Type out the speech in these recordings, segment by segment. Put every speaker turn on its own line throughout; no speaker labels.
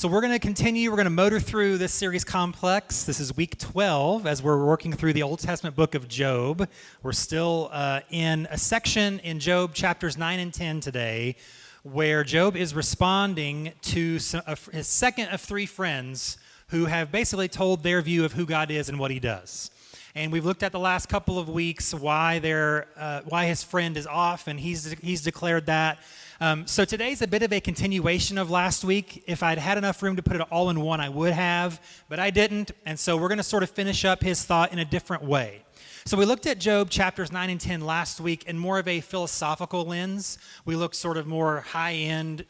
So we're going to continue. We're going to motor through this series complex. This is week 12 as we're working through the Old Testament book of Job. We're still in a section in Job chapters 9 and 10 today where Job is responding to his second of three friends who have basically told their view of who God is and what he does. And we've looked at the last couple of weeks why his friend is off, and he's declared that. So today's a bit of a continuation of last week. If I'd had enough room to put it all in one, I would have, but I didn't. And so we're going to sort of finish up his thought in a different way. So we looked at Job chapters 9 and 10 last week in more of a philosophical lens. We looked sort of more high-end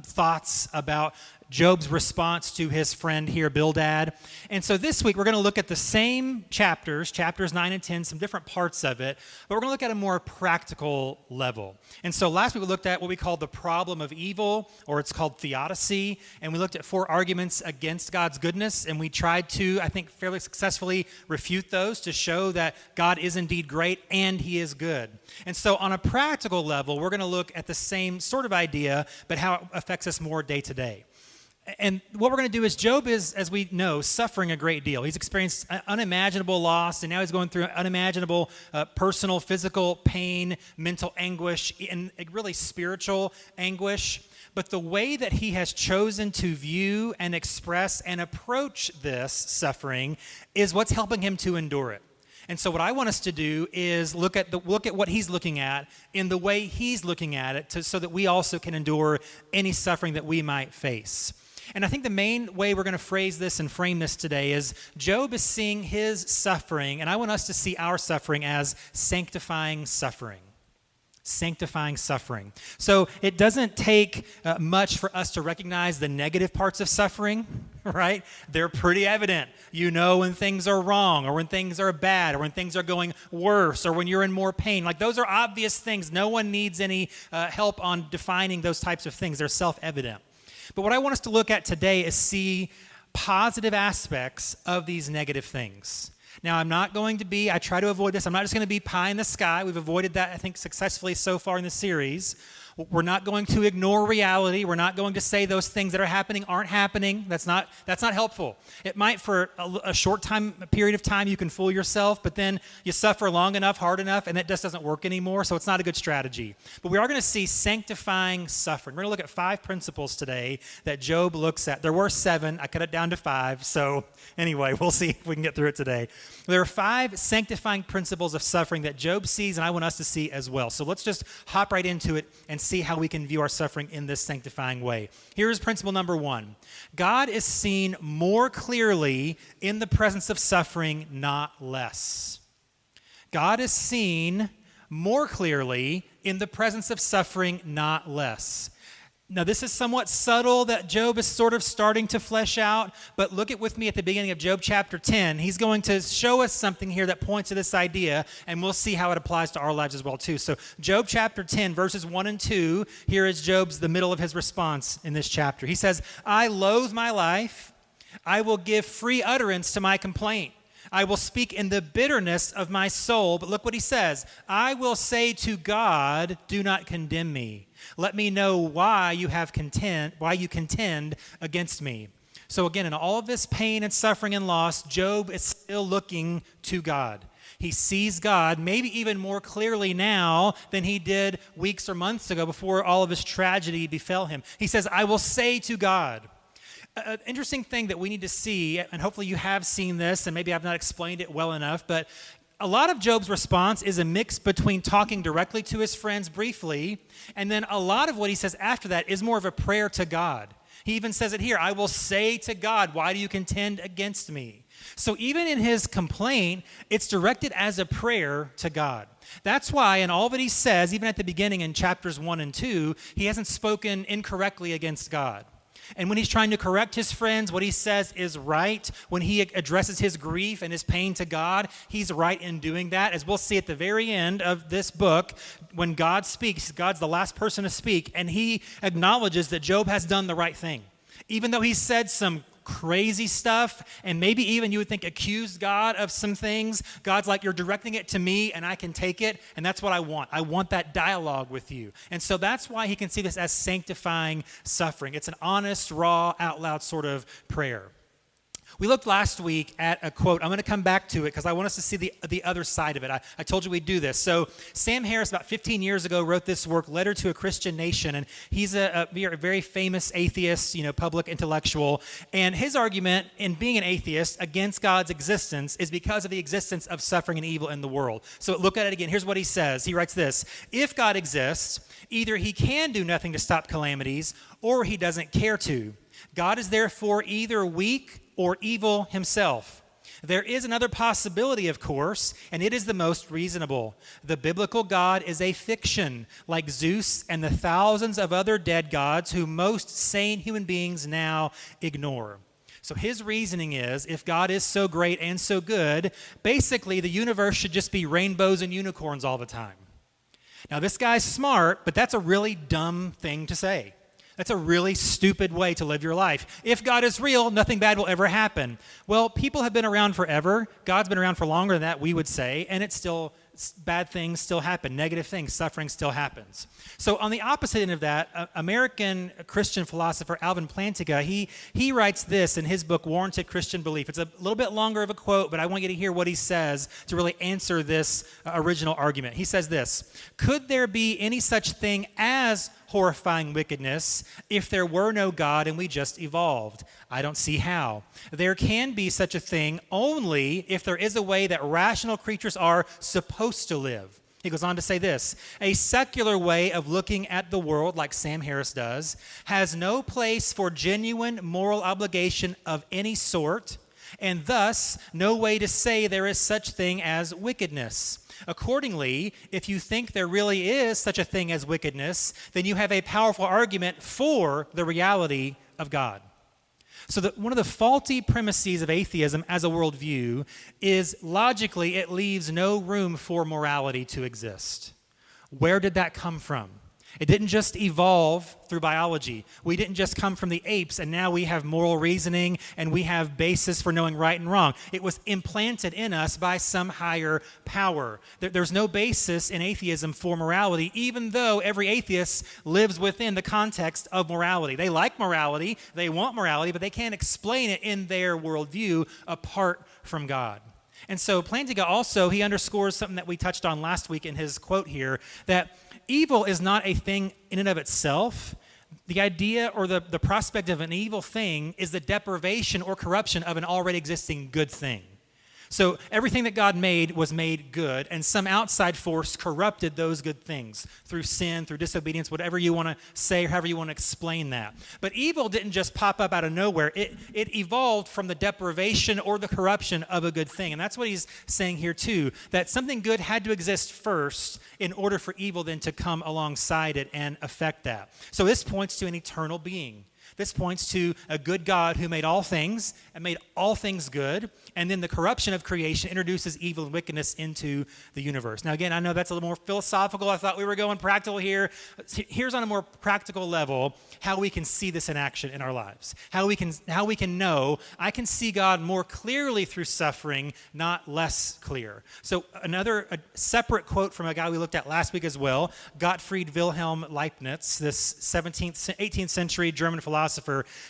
thoughts about Job's response to his friend here, Bildad. And so this week, we're going to look at the same chapters 9 and 10, some different parts of it, but we're going to look at a more practical level. And so last week, we looked at what we called the problem of evil, or it's called theodicy, and we looked at 4 arguments against God's goodness, and we tried to, I think, fairly successfully refute those to show that God is indeed great and he is good. And so on a practical level, we're going to look at the same sort of idea, but how it affects us more day to day. And what we're going to do is Job is, as we know, suffering a great deal. He's experienced unimaginable loss, and now he's going through unimaginable personal, physical pain, mental anguish, and really spiritual anguish. But the way that he has chosen to view and express and approach this suffering is what's helping him to endure it. And so what I want us to do is look at what he's looking at in the way he's looking at it so that we also can endure any suffering that we might face. And I think the main way we're going to phrase this and frame this today is Job is seeing his suffering, and I want us to see our suffering as sanctifying suffering. Sanctifying suffering. So it doesn't take much for us to recognize the negative parts of suffering, right? They're pretty evident. You know when things are wrong, or when things are bad, or when things are going worse, or when you're in more pain. Like, those are obvious things. No one needs any help on defining those types of things. They're self-evident. But what I want us to look at today is see positive aspects of these negative things. Now, I try to avoid this. I'm not just going to be pie in the sky. We've avoided that, I think, successfully so far in the series. We're not going to ignore reality. We're not going to say those things that are happening aren't happening. That's not helpful. It might, for a short period of time, you can fool yourself, but then you suffer long enough, hard enough, and it just doesn't work anymore, so it's not a good strategy. But we are going to see sanctifying suffering. We're going to look at 5 principles today that Job looks at. There were 7. I cut it down to 5, so anyway, we'll see if we can get through it today. There are 5 sanctifying principles of suffering that Job sees, and I want us to see as well. So let's just hop right into it and see how we can view our suffering in this sanctifying way. Here's principle number 1. God is seen more clearly in the presence of suffering, not less. God is seen more clearly in the presence of suffering, not less. Now, this is somewhat subtle that Job is sort of starting to flesh out, but look with me at the beginning of Job chapter 10. He's going to show us something here that points to this idea, and we'll see how it applies to our lives as well, too. So Job chapter 10, verses 1 and 2, here is the middle of his response in this chapter. He says, I loathe my life. I will give free utterance to my complaint. I will speak in the bitterness of my soul. But look what he says. I will say to God, do not condemn me. Let me know why you contend against me. So again, in all of this pain and suffering and loss, Job is still looking to God. He sees God maybe even more clearly now than he did weeks or months ago before all of this tragedy befell him. He says, I will say to God. An interesting thing that we need to see, and hopefully you have seen this, and maybe I've not explained it well enough, but a lot of Job's response is a mix between talking directly to his friends briefly, and then a lot of what he says after that is more of a prayer to God. He even says it here, I will say to God, why do you contend against me? So even in his complaint, it's directed as a prayer to God. That's why in all that he says, even at the beginning in chapters 1 and 2, he hasn't spoken incorrectly against God. And when he's trying to correct his friends, what he says is right. When he addresses his grief and his pain to God, he's right in doing that. As we'll see at the very end of this book, when God speaks, God's the last person to speak, and he acknowledges that Job has done the right thing. Even though he said some crazy stuff, and maybe even you would think accused God of some things. God's like, you're directing it to me and I can take it, and that's what I want. I want that dialogue with you. And so that's why he can see this as sanctifying suffering. It's an honest, raw, out loud sort of prayer. We looked last week at a quote. I'm going to come back to it because I want us to see the other side of it. I told you we'd do this. So Sam Harris, about 15 years ago, wrote this work, Letter to a Christian Nation, and he's a very famous atheist, public intellectual. And his argument in being an atheist against God's existence is because of the existence of suffering and evil in the world. So look at it again. Here's what he says. He writes this: if God exists, either he can do nothing to stop calamities, or he doesn't care to. God is therefore either weak or evil himself. There is another possibility, of course, and it is the most reasonable. The biblical God is a fiction, like Zeus and the thousands of other dead gods who most sane human beings now ignore. So his reasoning is, if God is so great and so good, basically the universe should just be rainbows and unicorns all the time. Now this guy's smart, but that's a really dumb thing to say. That's a really stupid way to live your life. If God is real, nothing bad will ever happen. Well, people have been around forever. God's been around for longer than that, we would say, and bad things still happen. Negative things, suffering still happens. So on the opposite end of that, American Christian philosopher Alvin Plantinga, he writes this in his book, Warranted Christian Belief. It's a little bit longer of a quote, but I want you to hear what he says to really answer this original argument. He says this: could there be any such thing as horrifying wickedness if there were no God and we just evolved? I don't see how. There can be such a thing only if there is a way that rational creatures are supposed to live. He goes on to say this: a secular way of looking at the world, like Sam Harris does, has no place for genuine moral obligation of any sort, and thus no way to say there is such thing as wickedness. Accordingly, if you think there really is such a thing as wickedness, then you have a powerful argument for the reality of God. So one of the faulty premises of atheism as a worldview is logically it leaves no room for morality to exist. Where did that come from? It didn't just evolve through biology. We didn't just come from the apes and now we have moral reasoning and we have basis for knowing right and wrong. It was implanted in us by some higher power. There's no basis in atheism for morality, even though every atheist lives within the context of morality. They like morality, they want morality, but they can't explain it in their worldview apart from God. And so Plantinga also, he underscores something that we touched on last week in his quote here, that evil is not a thing in and of itself. The idea or the prospect of an evil thing is the deprivation or corruption of an already existing good thing. So everything that God made was made good, and some outside force corrupted those good things through sin, through disobedience, whatever you want to say, or however you want to explain that. But evil didn't just pop up out of nowhere. It evolved from the deprivation or the corruption of a good thing. And that's what he's saying here too, that something good had to exist first in order for evil then to come alongside it and affect that. So this points to an eternal being. This points to a good God who made all things and made all things good, and then the corruption of creation introduces evil and wickedness into the universe. Now again, I know that's a little more philosophical. I thought we were going practical here. Here's on a more practical level how we can see this in action in our lives. How we can know I can see God more clearly through suffering, not less clear. So a separate quote from a guy we looked at last week as well, Gottfried Wilhelm Leibniz, this 18th century German philosopher.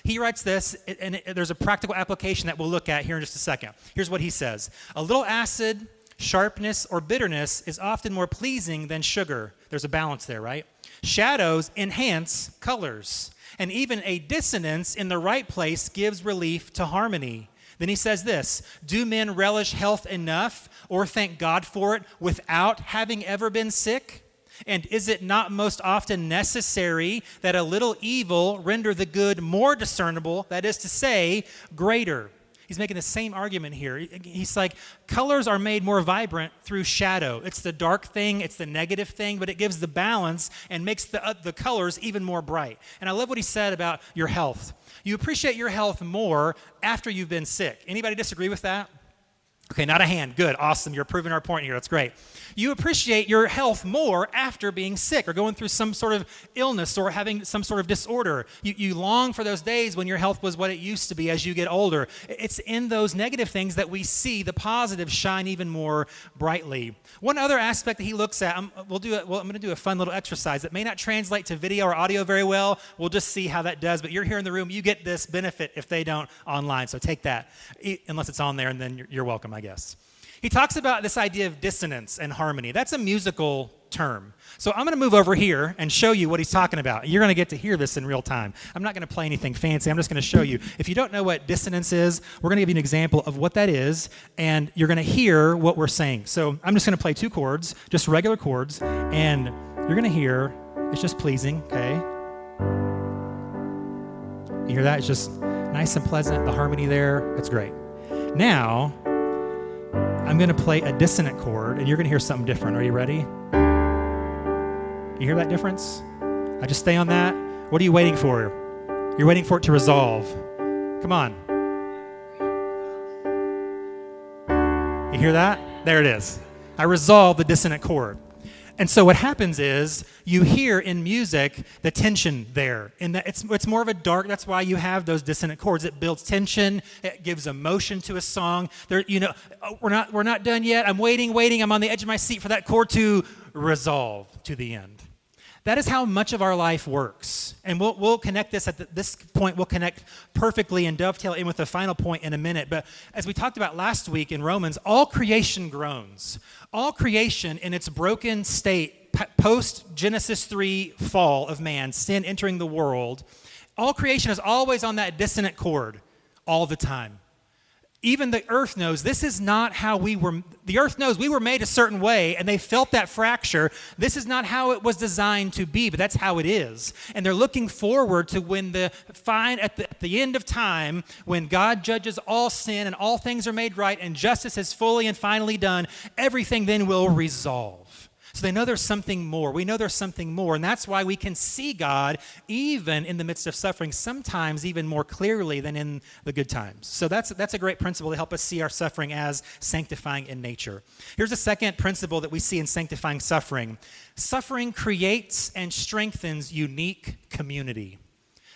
He writes this, and there's a practical application that we'll look at here in just a second. Here's what he says: a little acid, sharpness, or bitterness is often more pleasing than sugar. There's a balance there, right? Shadows enhance colors, and even a dissonance in the right place gives relief to harmony. Then he says this: do men relish health enough or thank God for it without having ever been sick? And is it not most often necessary that a little evil render the good more discernible, that is to say, greater? He's making the same argument here. He's like, colors are made more vibrant through shadow. It's the dark thing, it's the negative thing, but it gives the balance and makes the colors even more bright. And I love what he said about your health. You appreciate your health more after you've been sick. Anybody disagree with that? Okay, not a hand. Good, awesome. You're proving our point here. That's great. You appreciate your health more after being sick or going through some sort of illness or having some sort of disorder. You long for those days when your health was what it used to be as you get older. It's in those negative things that we see the positives shine even more brightly. One other aspect that he looks at, I'm going to do a fun little exercise that may not translate to video or audio very well. We'll just see how that does. But you're here in the room. You get this benefit if they don't online. So take that, unless it's on there, and then you're welcome, I guess. He talks about this idea of dissonance and harmony. That's a musical term. So I'm going to move over here and show you what he's talking about. You're going to get to hear this in real time. I'm not going to play anything fancy. I'm just going to show you. If you don't know what dissonance is, we're going to give you an example of what that is, and you're going to hear what we're saying. So I'm just going to play 2 chords, just regular chords, and you're going to hear it's just pleasing, okay? You hear that? It's just nice and pleasant, the harmony there. That's great. Now, I'm going to play a dissonant chord, and you're going to hear something different. Are you ready? You hear that difference? I just stay on that. What are you waiting for? You're waiting for it to resolve. Come on. You hear that? There it is. I resolve the dissonant chord. And so what happens is you hear in music the tension there. In that it's more of a dark, that's why you have those dissonant chords. It builds tension, it gives emotion to a song. There, we're not done yet. I'm waiting. I'm on the edge of my seat for that chord to resolve to the end. That is how much of our life works. And we'll connect this at this point. We'll connect perfectly and dovetail in with the final point in a minute. But as we talked about last week in Romans, all creation groans. All creation in its broken state, post-Genesis 3 fall of man, sin entering the world, all creation is always on that dissonant chord all the time. Even the earth knows this is not how we were. The earth knows we were made a certain way, and they felt that fracture. This is not how it was designed to be, but that's how it is. And they're looking forward to when at the end of time, when God judges all sin and all things are made right and justice is fully and finally done, everything then will resolve. So they know there's something more. We know there's something more, and that's why we can see God even in the midst of suffering, sometimes even more clearly than in the good times. So that's a great principle to help us see our suffering as sanctifying in nature. Here's a second principle that we see in sanctifying suffering. Suffering creates and strengthens unique community.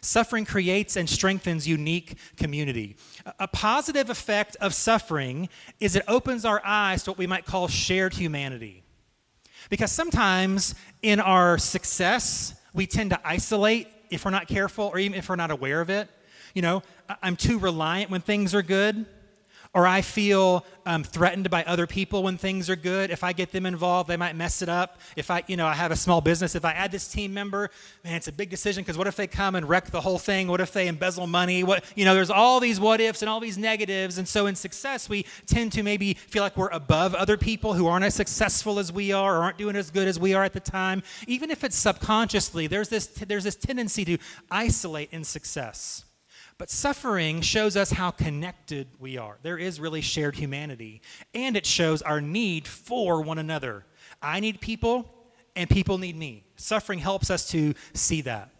Suffering creates and strengthens unique community. A positive effect of suffering is it opens our eyes to what we might call shared humanity. Because sometimes in our success, we tend to isolate if we're not careful or even if we're not aware of it. I'm too reliant when things are good, or I feel threatened by other people when things are good. If I get them involved, they might mess it up. If I have a small business, if I add this team member, man, it's a big decision because what if they come and wreck the whole thing? What if they embezzle money? There's all these what ifs and all these negatives. And so in success, we tend to maybe feel like we're above other people who aren't as successful as we are or aren't doing as good as we are at the time. Even if it's subconsciously, there's this tendency to isolate in success. But suffering shows us how connected we are. There is really shared humanity, and it shows our need for one another. I need people, and people need me. Suffering helps us to see that.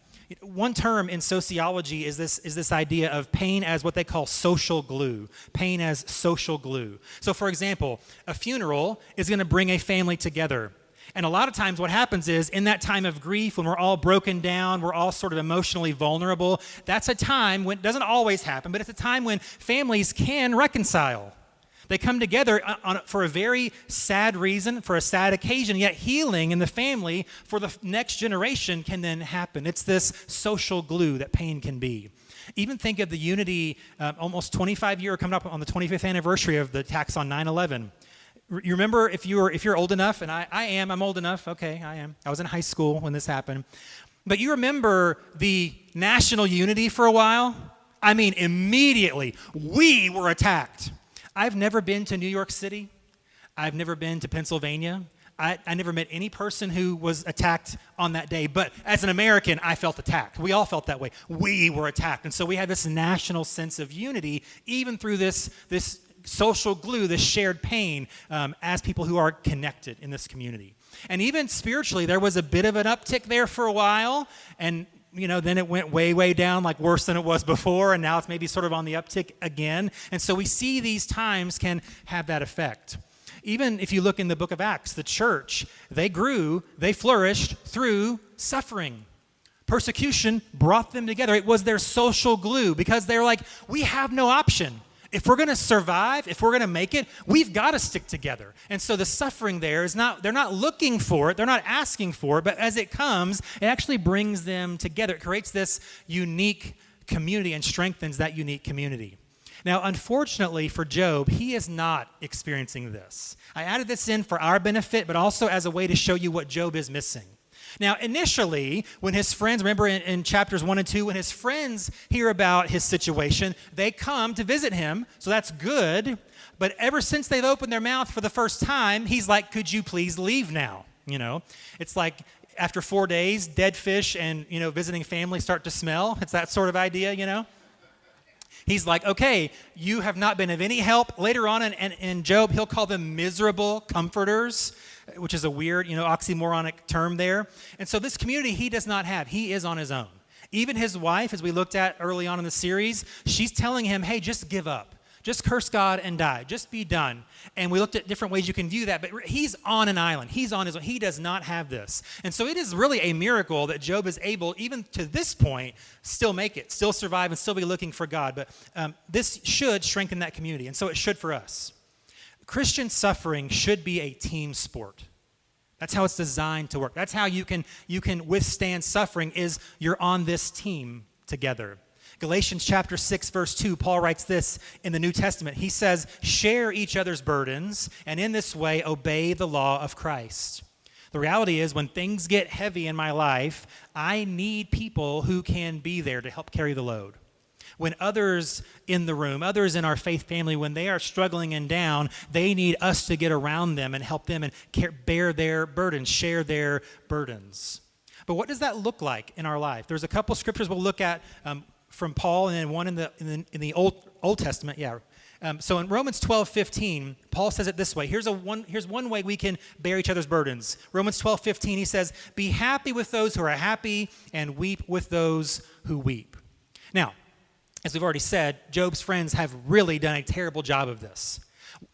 One term in sociology is this idea of pain as what they call social glue. Pain as social glue. So, for example, a funeral is going to bring a family together. And a lot of times what happens is in that time of grief, when we're all broken down, we're all sort of emotionally vulnerable, that's a time when, it doesn't always happen, but it's a time when families can reconcile. They come together for a very sad reason, for a sad occasion, yet healing in the family for the next generation can then happen. It's this social glue that pain can be. Even think of the Unity, almost 25-year, coming up on the 25th anniversary of the attacks on 9/11. You remember, if you're old enough, and I'm old enough, okay, I am. I was in high school when this happened. But you remember the national unity for a while? I mean, immediately, we were attacked. I've never been to New York City. I've never been to Pennsylvania. I never met any person who was attacked on that day. But as an American, I felt attacked. We all felt that way. We were attacked. And so we had this national sense of unity, even through this social glue, this shared pain, as people who are connected in this community. And even spiritually, there was a bit of an uptick there for a while, and then it went way, way down, like worse than it was before, and now it's maybe sort of on the uptick again. And so we see these times can have that effect. Even if you look in the book of Acts, the church, they grew, they flourished through suffering. Persecution brought them together. It was their social glue because they're like, we have no option. If we're going to survive, if we're going to make it, we've got to stick together. And so the suffering there is they're not looking for it, they're not asking for it, but as it comes, it actually brings them together. It creates this unique community and strengthens that unique community. Now, unfortunately for Job, he is not experiencing this. I added this in for our benefit, but also as a way to show you what Job is missing. Now, initially, when his friends, remember in chapters 1 and 2, when his friends hear about his situation, they come to visit him, so that's good. But ever since they've opened their mouth for the first time, he's like, could you please leave now? It's like after 4 days, dead fish and, visiting family start to smell. It's that sort of idea, He's like, okay, you have not been of any help. Later on in Job, he'll call them miserable comforters, which is a weird, oxymoronic term there. And so this community he does not have. He is on his own. Even his wife, as we looked at early on in the series, she's telling him, hey, just give up. Just curse God and die. Just be done. And we looked at different ways you can view that, but he's on an island. He's on his own. He does not have this. And so it is really a miracle that Job is able, even to this point, still make it, still survive, and still be looking for God. But this should strengthen that community, and so it should for us. Christian suffering should be a team sport. That's how it's designed to work. That's how you can withstand suffering, is you're on this team together. Galatians chapter 6, verse 2, Paul writes this in the New Testament. He says, share each other's burdens, and in this way obey the law of Christ. The reality is, when things get heavy in my life, I need people who can be there to help carry the load. When others in the room, others in our faith family, when they are struggling and down, they need us to get around them and help them and bear their burdens, share their burdens. But what does that look like in our life? There's a couple scriptures we'll look at from Paul, and then one in the Old Testament. So in Romans 12:15, Paul says it this way. Here's one way we can bear each other's burdens. Romans 12:15, he says, "Be happy with those who are happy, and weep with those who weep." Now, as we've already said, Job's friends have really done a terrible job of this.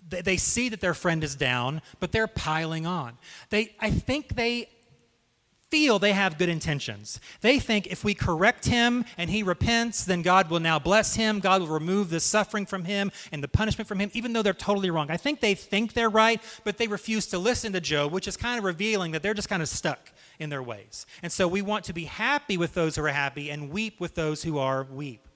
They see that their friend is down, but they're piling on. I think they feel they have good intentions. They think if we correct him and he repents, then God will now bless him. God will remove the suffering from him and the punishment from him, even though they're totally wrong. I think they think they're right, but they refuse to listen to Job, which is kind of revealing that they're just kind of stuck in their ways. And so we want to be happy with those who are happy and weep with those who are weep.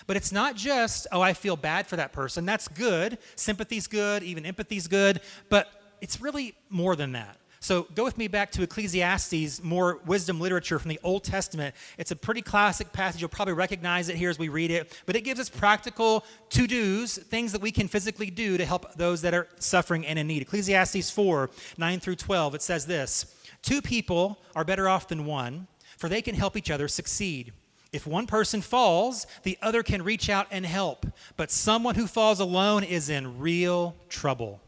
But it's not just, I feel bad for that person. That's good. Sympathy's good, even empathy's good, but it's really more than that. So go with me back to Ecclesiastes, more wisdom literature from the Old Testament. It's a pretty classic passage. You'll probably recognize it here as we read it. But it gives us practical to-dos, things that we can physically do to help those that are suffering and in need. Ecclesiastes 4, 9 through 12, it says this: 2 people are better off than one, for they can help each other succeed. If one person falls, the other can reach out and help. But someone who falls alone is in real trouble.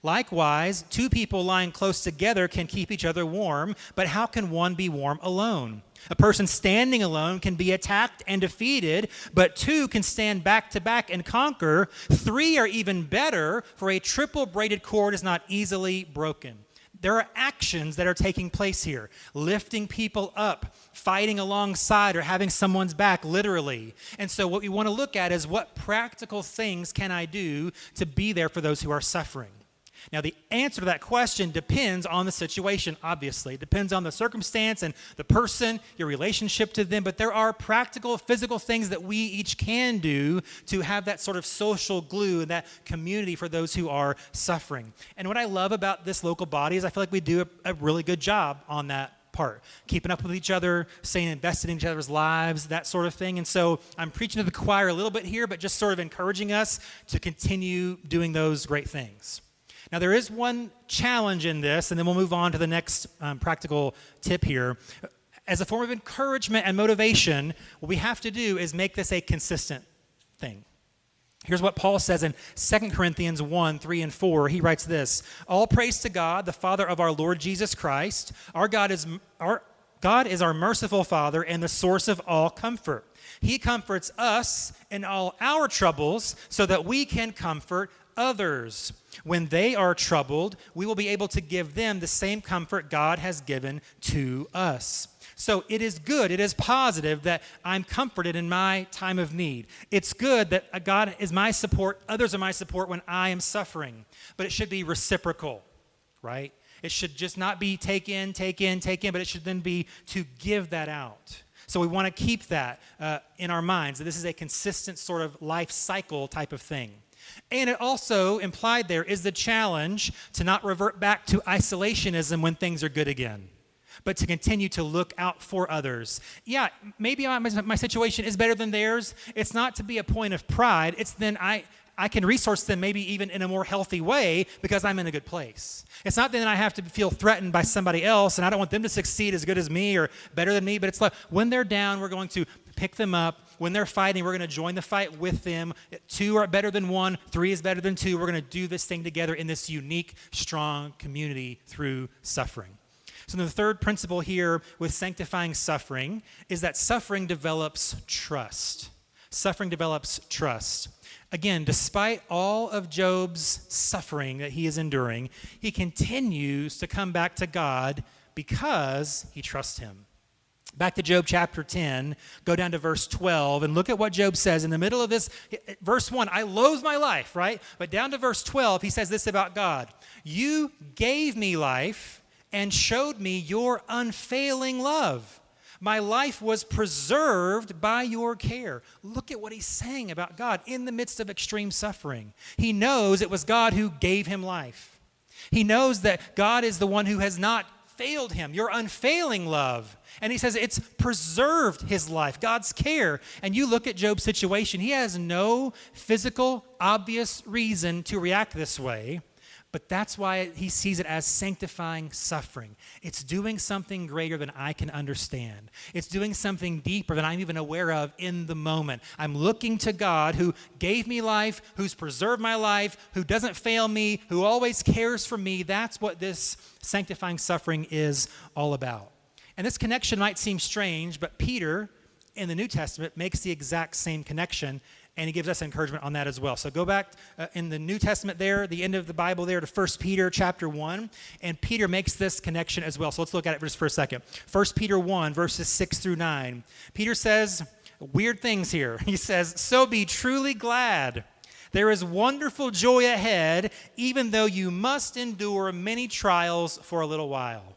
Likewise, 2 people lying close together can keep each other warm, but how can one be warm alone? A person standing alone can be attacked and defeated, but 2 can stand back to back and conquer. 3 are even better, for a triple braided cord is not easily broken. There are actions that are taking place here. Lifting people up, fighting alongside, or having someone's back, literally. And so what we want to look at is, what practical things can I do to be there for those who are suffering? Now, the answer to that question depends on the situation, obviously. It depends on the circumstance and the person, your relationship to them. But there are practical, physical things that we each can do to have that sort of social glue and that community for those who are suffering. And what I love about this local body is I feel like we do a really good job on that part. Keeping up with each other, staying invested in each other's lives, that sort of thing. And so I'm preaching to the choir a little bit here, but just sort of encouraging us to continue doing those great things. Now, there is one challenge in this, and then we'll move on to the next practical tip here. As a form of encouragement and motivation, what we have to do is make this a consistent thing. Here's what Paul says in 2 Corinthians 1, 3, and 4. He writes this: "All praise to God, the Father of our Lord Jesus Christ. Our God is God is our merciful Father and the source of all comfort. He comforts us in all our troubles so that we can comfort others. When they are troubled, we will be able to give them the same comfort God has given to us. So it is good, it is positive that I'm comforted in my time of need. It's good that God is my support, others are my support when I am suffering. But it should be reciprocal, right? It should just not be take in, but it should then be to give that out. So we want to keep that in our minds, that this is a consistent sort of life cycle type of thing. And it also, implied there, is the challenge to not revert back to isolationism when things are good again, but to continue to look out for others. Yeah, maybe my situation is better than theirs. It's not to be a point of pride. It's then I can resource them maybe even in a more healthy way because I'm in a good place. It's not that I have to feel threatened by somebody else and I don't want them to succeed as good as me or better than me, but it's like when they're down, we're going to pick them up. When they're fighting, we're going to join the fight with them. 2 are better than 1. 3 is better than 2. We're going to do this thing together in this unique, strong community through suffering. So the third principle here with sanctifying suffering is that suffering develops trust. Suffering develops trust. Again, despite all of Job's suffering that he is enduring, he continues to come back to God because he trusts him. Back to Job chapter 10, go down to verse 12, and look at what Job says. In the middle of this, verse 1, I loathe my life, right? But down to verse 12, he says this about God. You gave me life and showed me your unfailing love. My life was preserved by your care. Look at what he's saying about God in the midst of extreme suffering. He knows it was God who gave him life. He knows that God is the one who has not failed him, your unfailing love. And he says it's preserved his life, God's care. And you look at Job's situation, he has no physical, obvious reason to react this way. But that's why he sees it as sanctifying suffering. It's doing something greater than I can understand. It's doing something deeper than I'm even aware of in the moment. I'm looking to God who gave me life, who's preserved my life, who doesn't fail me, who always cares for me. That's what this sanctifying suffering is all about. And this connection might seem strange, but Peter in the New Testament makes the exact same connection. And he gives us encouragement on that as well. So go back in the New Testament there, the end of the Bible there, to 1 Peter chapter 1. And Peter makes this connection as well. So let's look at it just for a second. 1 Peter 1, verses 6 through 9. Peter says weird things here. He says, so be truly glad. There is wonderful joy ahead, even though you must endure many trials for a little while.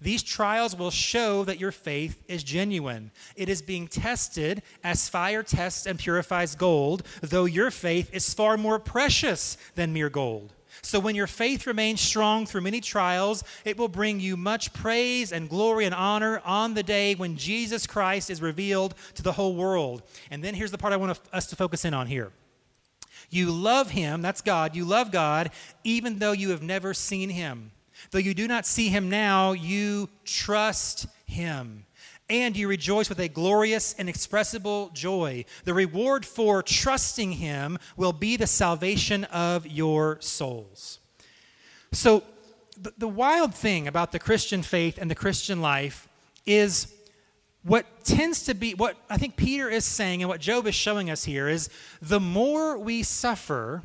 These trials will show that your faith is genuine. It is being tested as fire tests and purifies gold, though your faith is far more precious than mere gold. So when your faith remains strong through many trials, it will bring you much praise and glory and honor on the day when Jesus Christ is revealed to the whole world. And then here's the part I want us to focus in on here. You love him, that's God, you love God, even though you have never seen him. Though you do not see him now, you trust him. And you rejoice with a glorious, inexpressible joy. The reward for trusting him will be the salvation of your souls. So the wild thing about the Christian faith and the Christian life is what tends to be, what I think Peter is saying and what Job is showing us here is the more we suffer,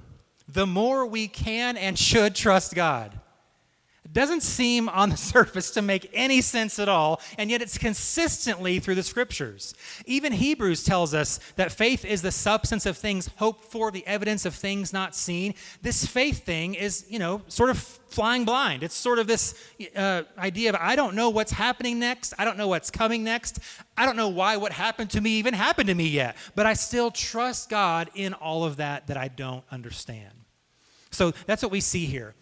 the more we can and should trust God. It doesn't seem on the surface to make any sense at all, and yet it's consistently through the scriptures. Even Hebrews tells us that faith is the substance of things hoped for, the evidence of things not seen. This faith thing is, sort of flying blind. It's sort of this idea of I don't know what's happening next. I don't know what's coming next. I don't know why what happened to me even happened to me yet, but I still trust God in all of that I don't understand. So that's what we see here.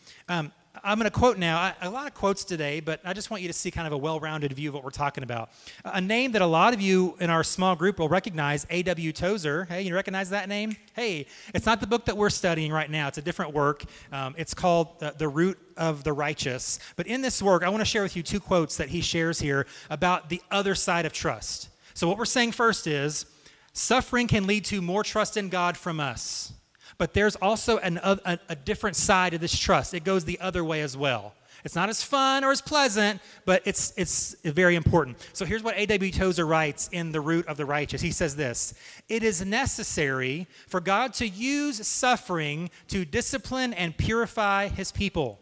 I'm going to quote now, a lot of quotes today, but I just want you to see kind of a well-rounded view of what we're talking about. A name that a lot of you in our small group will recognize, A.W. Tozer. Hey, you recognize that name? Hey, it's not the book that we're studying right now. It's a different work. It's called The Root of the Righteous. But in this work, I want to share with you 2 quotes that he shares here about the other side of trust. So what we're saying first is, suffering can lead to more trust in God from us. But there's also a different side of this trust. It goes the other way as well. It's not as fun or as pleasant, but it's very important. So here's what A.W. Tozer writes in The Root of the Righteous. He says this: "It is necessary for God to use suffering to discipline and purify his people.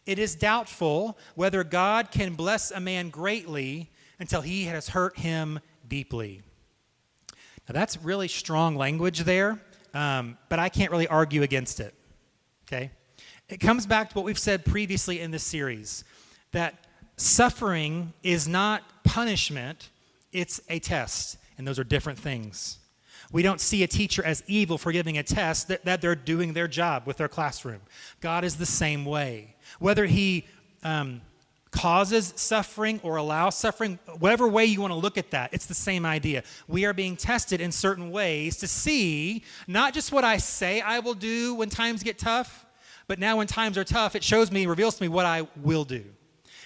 It is doubtful whether God can bless a man greatly until he has hurt him deeply." Now that's really strong language there, but I can't really argue against it, okay? It comes back to what we've said previously in this series, that suffering is not punishment, it's a test, and those are different things. We don't see a teacher as evil for giving a test, that they're doing their job with their classroom. God is the same way. Whether he causes suffering or allows suffering, whatever way you want to look at that, it's the same idea. We are being tested in certain ways to see not just what I say I will do when times get tough, but now when times are tough, it shows me, reveals to me what I will do.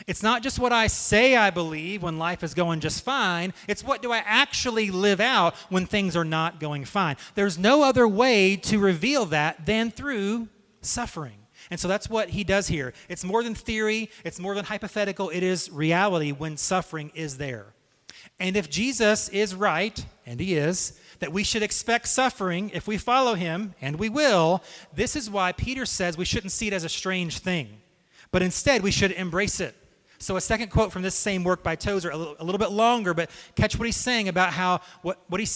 It's not just what I say I believe when life is going just fine. It's what do I actually live out when things are not going fine. There's no other way to reveal that than through suffering. And so that's what he does here. It's more than theory. It's more than hypothetical. It is reality when suffering is there. And if Jesus is right, and he is, that we should expect suffering if we follow him, and we will, this is why Peter says we shouldn't see it as a strange thing, but instead we should embrace it. So a second quote from this same work by Tozer, a little bit longer, but catch what he's saying about how,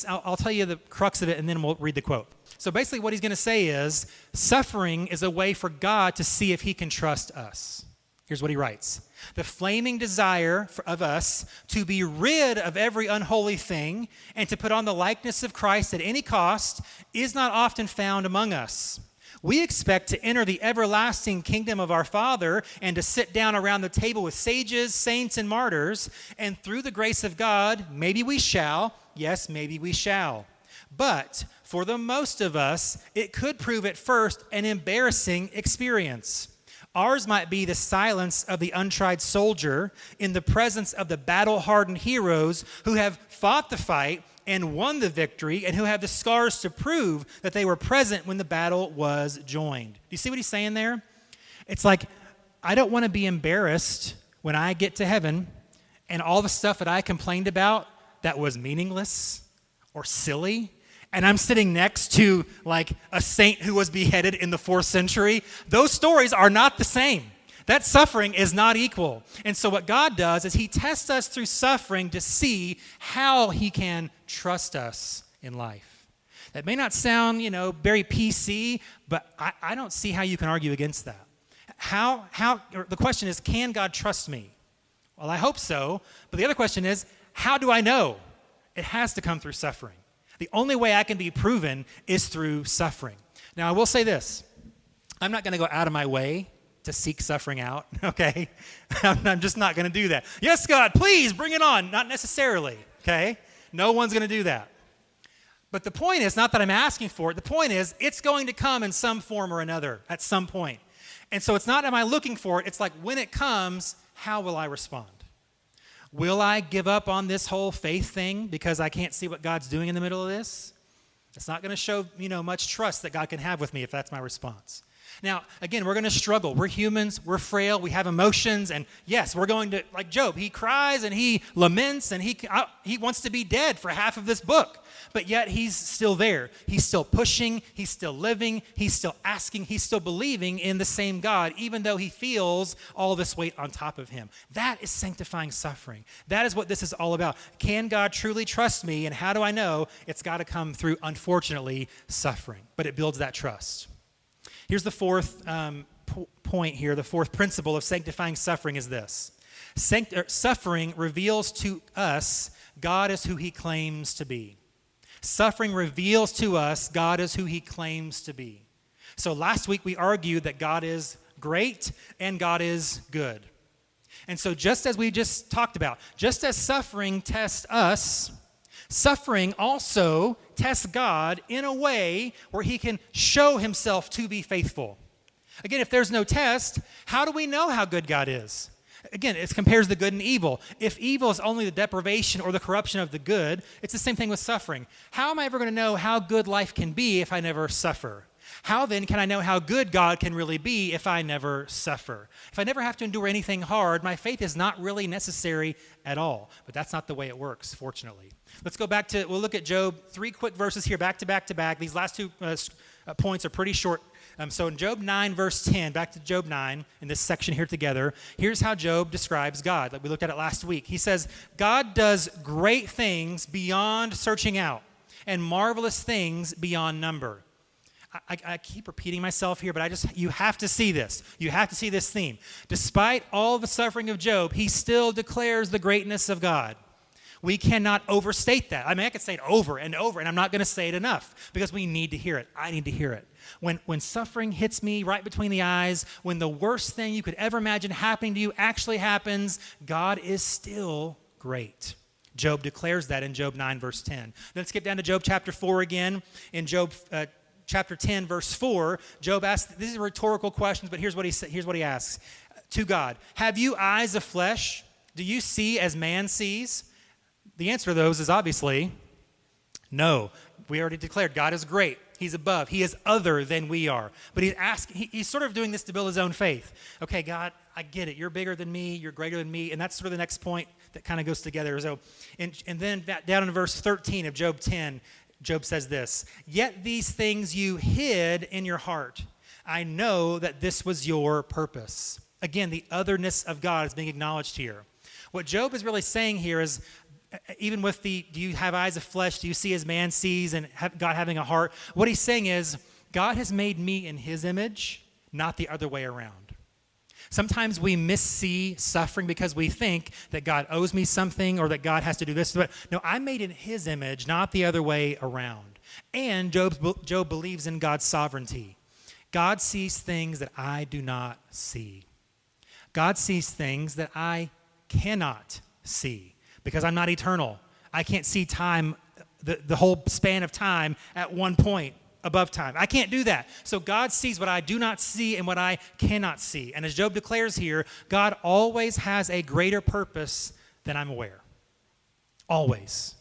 I'll tell you the crux of it, and then we'll read the quote. So basically what he's going to say is, suffering is a way for God to see if he can trust us. Here's what he writes: "The flaming desire of us to be rid of every unholy thing and to put on the likeness of Christ at any cost is not often found among us. We expect to enter the everlasting kingdom of our Father and to sit down around the table with sages, saints, and martyrs, and through the grace of God, maybe we shall, yes, maybe we shall. But for the most of us, it could prove at first an embarrassing experience. Ours might be the silence of the untried soldier in the presence of the battle-hardened heroes who have fought the fight and won the victory and who have the scars to prove that they were present when the battle was joined." Do you see what he's saying there? It's like, I don't want to be embarrassed when I get to heaven and all the stuff that I complained about that was meaningless or silly, and I'm sitting next to like a saint who was beheaded in the 4th century. Those stories are not the same. That suffering is not equal. And so what God does is he tests us through suffering to see how he can trust us in life. That may not sound, very PC, but I don't see how you can argue against that. The question is, can God trust me? Well, I hope so. But the other question is, how do I know? It has to come through suffering. The only way I can be proven is through suffering. Now, I will say this. I'm not going to go out of my way to seek suffering out, okay? I'm just not going to do that. Yes, God, please bring it on. Not necessarily, okay? No one's going to do that. But the point is not that I'm asking for it. The point is it's going to come in some form or another at some point. And so it's not am I looking for it. It's like when it comes, how will I respond? Will I give up on this whole faith thing because I can't see what God's doing in the middle of this? It's not going to show, much trust that God can have with me if that's my response. Now, again, we're going to struggle. We're humans. We're frail. We have emotions. And yes, we're going to, like Job, he cries and he laments and he wants to be dead for half of this book. But yet he's still there. He's still pushing. He's still living. He's still asking. He's still believing in the same God, even though he feels all this weight on top of him. That is sanctifying suffering. That is what this is all about. Can God truly trust me? And how do I know? It's got to come through, unfortunately, suffering. But it builds that trust. Here's the fourth point here. The fourth principle of sanctifying suffering is this. Suffering reveals to us God is who he claims to be. Suffering reveals to us God is who he claims to be. So last week we argued that God is great and God is good. And so just as we just talked about, just as suffering tests us, suffering also tests God in a way where he can show himself to be faithful. Again, if there's no test, how do we know how good God is? Again, it compares the good and evil. If evil is only the deprivation or the corruption of the good, it's the same thing with suffering. How am I ever going to know how good life can be if I never suffer? How then can I know how good God can really be if I never suffer? If I never have to endure anything hard, my faith is not really necessary at all. But that's not the way it works, fortunately. Let's go back we'll look at Job, 3 quick verses here, back to back to back. These last two points are pretty short. So in Job 9, verse 10, back to Job 9, in this section here together, here's how Job describes God. Like we looked at it last week. He says, God does great things beyond searching out and marvelous things beyond number. I keep repeating myself here, but you have to see this. You have to see this theme. Despite all the suffering of Job, he still declares the greatness of God. We cannot overstate that. I mean, I could say it over and over, and I'm not going to say it enough because we need to hear it. I need to hear it. When suffering hits me right between the eyes, when the worst thing you could ever imagine happening to you actually happens, God is still great. Job declares that in Job 9, verse 10. Let's skip down to Job chapter 4 again. In Job chapter 10, verse 4, Job asks, these are rhetorical questions, but here's what he asks to God. Have you eyes of flesh? Do you see as man sees? The answer to those is obviously no. We already declared God is great. He's above. He is other than we are. But he's sort of doing this to build his own faith. Okay, God, I get it. You're bigger than me. You're greater than me. And that's sort of the next point that kind of goes together. So, and then down in verse 13 of Job 10, Job says this, yet these things you hid in your heart. I know that this was your purpose. Again, the otherness of God is being acknowledged here. What Job is really saying here is, even with do you have eyes of flesh? Do you see as man sees and God having a heart? What he's saying is, God has made me in his image, not the other way around. Sometimes we missee suffering because we think that God owes me something or that God has to do this. But no, I'm made in his image, not the other way around. And Job believes in God's sovereignty. God sees things that I do not see. God sees things that I cannot see because I'm not eternal. I can't see time, the whole span of time at one point above time. I can't do that. So God sees what I do not see and what I cannot see. And as Job declares here, God always has a greater purpose than I'm aware. Always.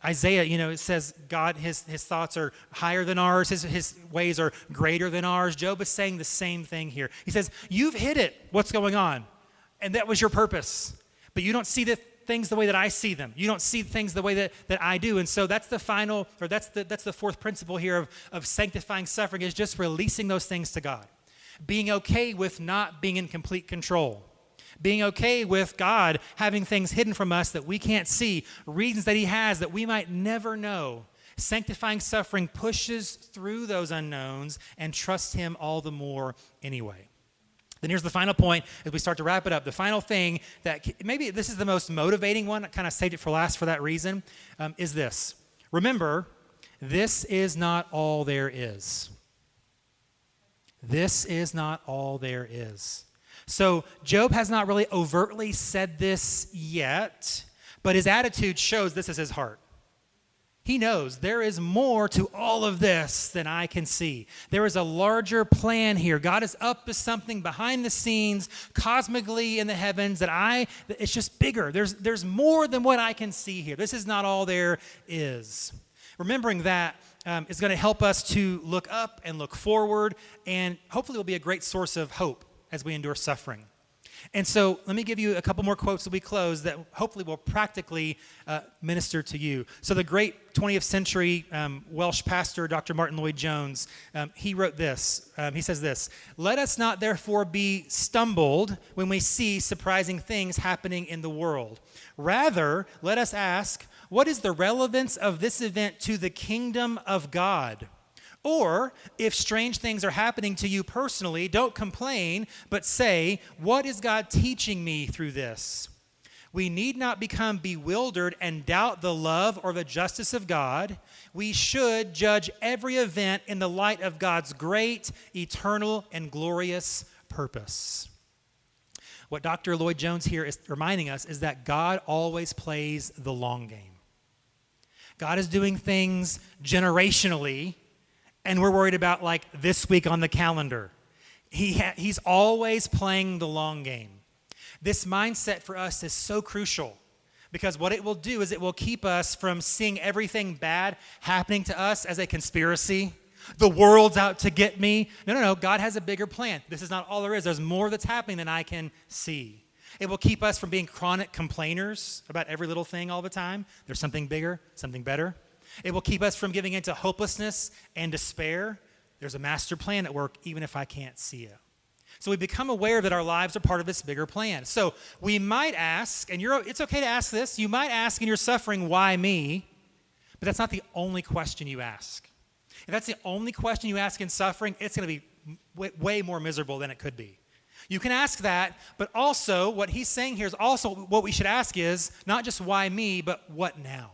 Isaiah, it says God, his thoughts are higher than ours. His ways are greater than ours. Job is saying the same thing here. He says, you've hid it, what's going on. And that was your purpose. But you don't see the things the way that I see them. You don't see things the way that I do. And so that's the fourth principle here of sanctifying suffering, is just releasing those things to God. Being okay with not being in complete control. Being okay with God having things hidden from us that we can't see, reasons that he has that we might never know. Sanctifying suffering pushes through those unknowns and trusts him all the more anyway. Then here's the final point as we start to wrap it up. The final thing that maybe this is the most motivating one, I kind of saved it for last for that reason, is this. Remember, this is not all there is. This is not all there is. So Job has not really overtly said this yet, but his attitude shows this is his heart. He knows there is more to all of this than I can see. There is a larger plan here. God is up to something behind the scenes, cosmically in the heavens, it's just bigger. There's more than what I can see here. This is not all there is. Remembering that is going to help us to look up and look forward, and hopefully will be a great source of hope as we endure suffering. And so let me give you a couple more quotes as we close that hopefully will practically minister to you. So the great 20th century Welsh pastor, Dr. Martin Lloyd-Jones, he wrote this. He says this, "Let us not therefore be stumbled when we see surprising things happening in the world. Rather, let us ask, what is the relevance of this event to the kingdom of God? Or, if strange things are happening to you personally, don't complain, but say, what is God teaching me through this? We need not become bewildered and doubt the love or the justice of God. We should judge every event in the light of God's great, eternal, and glorious purpose." What Dr. Lloyd-Jones here is reminding us is that God always plays the long game. God is doing things generationally, and we're worried about like this week on the calendar. He's always playing the long game. This mindset for us is so crucial because what it will do is it will keep us from seeing everything bad happening to us as a conspiracy The world's out to get me. No. God has a bigger plan. This is not all there is. There's more that's happening than I can see. It will keep us from being chronic complainers about every little thing all the time. There's something bigger, something better. It will keep us from giving into hopelessness and despair. There's a master plan at work, even if I can't see it. So we become aware that our lives are part of this bigger plan. So we might ask, and it's okay to ask this, you might ask in your suffering, why me? But that's not the only question you ask. If that's the only question you ask in suffering, it's going to be way more miserable than it could be. You can ask that, but also what he's saying here is also what we should ask is not just why me, but what now?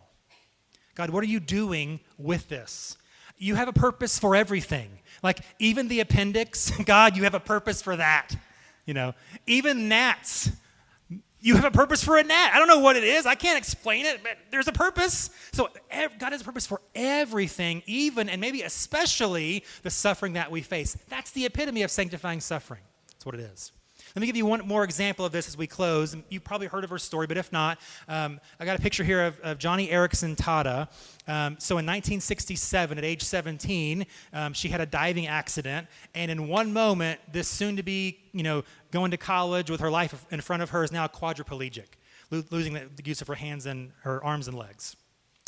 God, what are you doing with this? You have a purpose for everything. Like even the appendix, God, you have a purpose for that. Even gnats, you have a purpose for a gnat. I don't know what it is. I can't explain it, but there's a purpose. So God has a purpose for everything, even and maybe especially the suffering that we face. That's the epitome of sanctifying suffering. That's what it is. Let me give you one more example of this as we close. You've probably heard of her story, but if not, I got a picture here of Johnny Erickson Tada. So in 1967, at age 17, she had a diving accident, and in one moment, this soon-to-be, going to college with her life in front of her is now quadriplegic, losing the use of her hands and her arms and legs.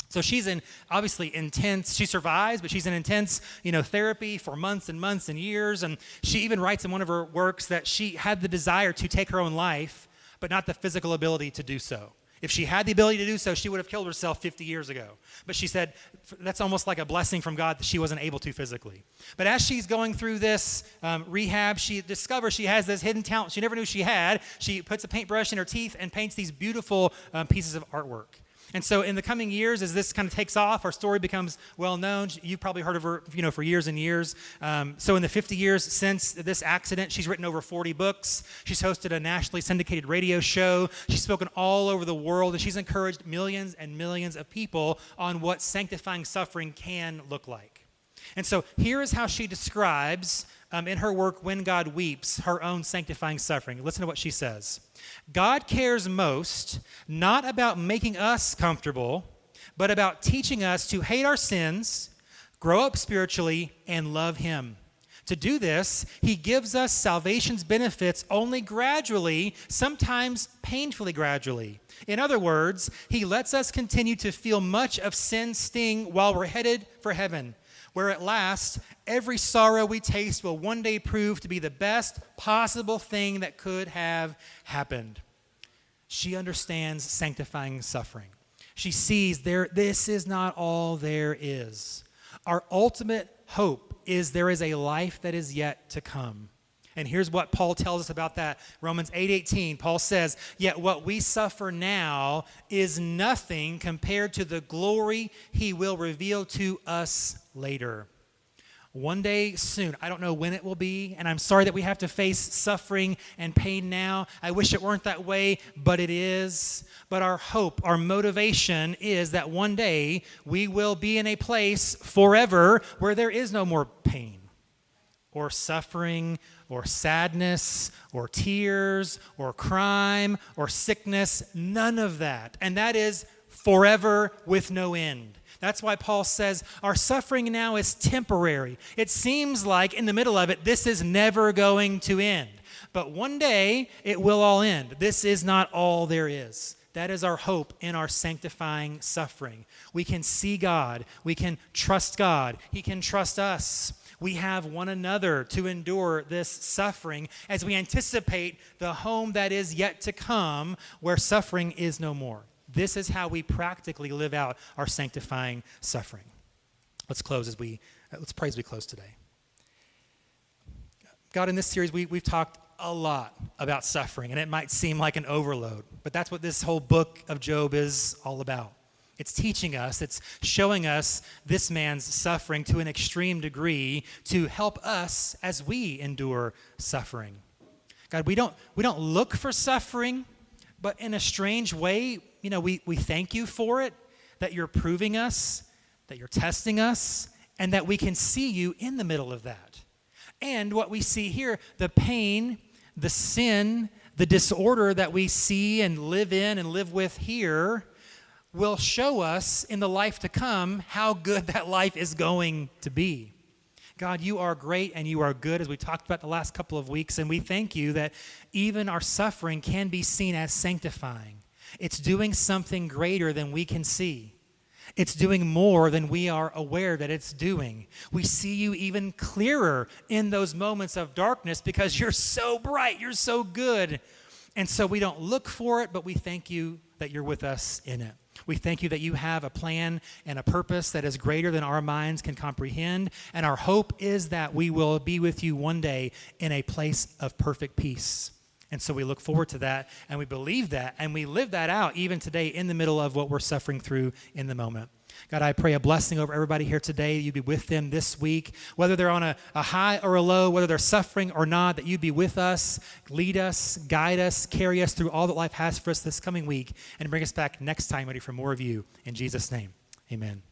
So she's in, obviously, intense, she survives, but she's in intense, therapy for months and months and years. And she even writes in one of her works that she had the desire to take her own life, but not the physical ability to do so. If she had the ability to do so, she would have killed herself 50 years ago. But she said that's almost like a blessing from God that she wasn't able to physically. But as she's going through this rehab, she discovers she has this hidden talent she never knew she had. She puts a paintbrush in her teeth and paints these beautiful pieces of artwork. And so in the coming years, as this kind of takes off, her story becomes well known. You've probably heard of her, for years and years. So in the 50 years since this accident, she's written over 40 books. She's hosted a nationally syndicated radio show. She's spoken all over the world, and she's encouraged millions and millions of people on what sanctifying suffering can look like. And so here is how she describes, in her work, When God Weeps, her own sanctifying suffering. Listen to what she says. God cares most not about making us comfortable, but about teaching us to hate our sins, grow up spiritually, and love him. To do this, he gives us salvation's benefits only gradually, sometimes painfully gradually. In other words, he lets us continue to feel much of sin's sting while we're headed for heaven, where at last, every sorrow we taste will one day prove to be the best possible thing that could have happened. She understands sanctifying suffering. She sees this is not all there is. Our ultimate hope is there is a life that is yet to come. And here's what Paul tells us about that. Romans 8:18, Paul says, "Yet what we suffer now is nothing compared to the glory he will reveal to us later." One day soon, I don't know when it will be, and I'm sorry that we have to face suffering and pain now. I wish it weren't that way, but it is. But our hope, our motivation is that one day we will be in a place forever where there is no more pain or suffering or sadness or tears or crime or sickness, none of that. And that is forever with no end. That's why Paul says our suffering now is temporary. It seems like in the middle of it, this is never going to end. But one day, it will all end. This is not all there is. That is our hope in our sanctifying suffering. We can see God. We can trust God. He can trust us. We have one another to endure this suffering as we anticipate the home that is yet to come where suffering is no more. This is how we practically live out our sanctifying suffering. Let's pray as we close today. God, in this series, we've talked a lot about suffering, and it might seem like an overload, but that's what this whole book of Job is all about. It's teaching us, it's showing us this man's suffering to an extreme degree to help us as we endure suffering. God, we don't look for suffering, but in a strange way, we thank you for it, that you're proving us, that you're testing us, and that we can see you in the middle of that. And what we see here, the pain, the sin, the disorder that we see and live with here will show us in the life to come how good that life is going to be. God, you are great and you are good, as we talked about the last couple of weeks, and we thank you that even our suffering can be seen as sanctifying. It's doing something greater than we can see. It's doing more than we are aware that it's doing. We see you even clearer in those moments of darkness because you're so bright, you're so good. And so we don't look for it, but we thank you that you're with us in it. We thank you that you have a plan and a purpose that is greater than our minds can comprehend. And our hope is that we will be with you one day in a place of perfect peace. And so we look forward to that, and we believe that, and we live that out even today in the middle of what we're suffering through in the moment. God, I pray a blessing over everybody here today. You'd be with them this week, whether they're on a high or a low, whether they're suffering or not, that you'd be with us, lead us, guide us, carry us through all that life has for us this coming week, and bring us back next time ready for more of you. In Jesus' name, amen.